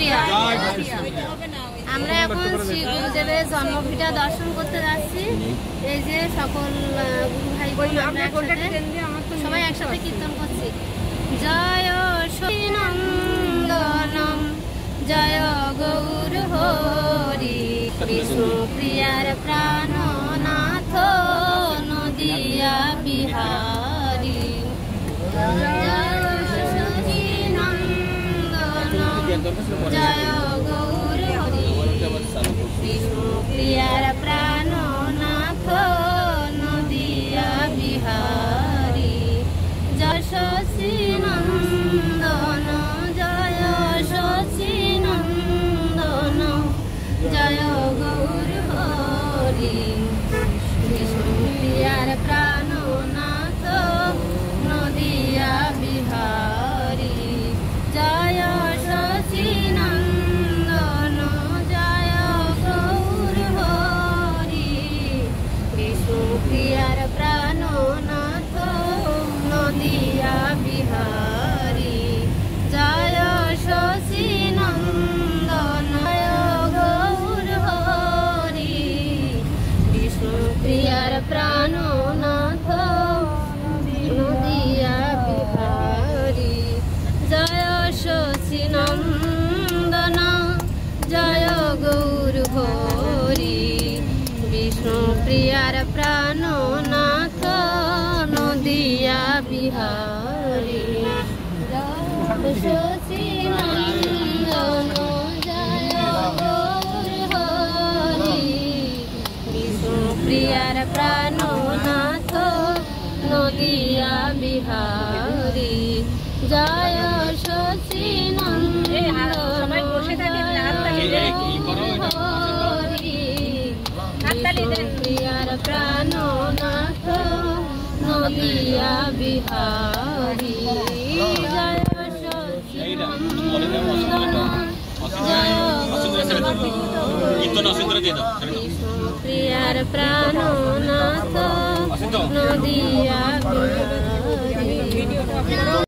বিষ্ণুপ্রিয়া। আমরা এখন শ্রী গুরুদেবের জন্মভিটা দর্শন করতে যাচ্ছি। এই যে সকল গুরু ভাই বোন আমরা সবাই একসাথে কীর্তন করছি। জয় সচিনন্দনম জয় গৌর হরি, বিষ্ণুপ্রিয়ার প্রাণনাথ নদিয়া বিহারী। জয় গৌর হরি, বিষ্ণুপ্রিয়ার প্রাণনাথ নদিয়া বিহারী। জয় সচিনন্দন জয় সচিনন্দন জয় গৌর হরি, বিষ্ণুপ্রিয়ার প্রাণনাথ নদিয়া বিহারী। জয় সচিনন্দন জয় গৌর হরি, বিষ্ণুপ্রিয়ার প্রাণনাথ নদিয়া বিহারী। জয় সচিনন্দন জয় গৌর হরি, বিষ্ণুপ্রিয়ার প্রাণনাথ নদিয়া বিহারী। জয় সচিনন্দন জয় গৌর হরি, বিষ্ণুপ্রিয়ার প্রাণনাথ নদিয়া বিহারী। সচিনন্দন জয় গৌর হরি, বিষ্ণুপ্রিয়ার প্রাণনাথ নদিয়া বিহারী। জয় সচিনন্দন বিষ্ণুপ্রিয়ার প্রাণনাথ নদিয়া বিহারী। জয় বিষ্ণুপ্রিয়ার প্রাণনাথ নদিয়া বিহারী।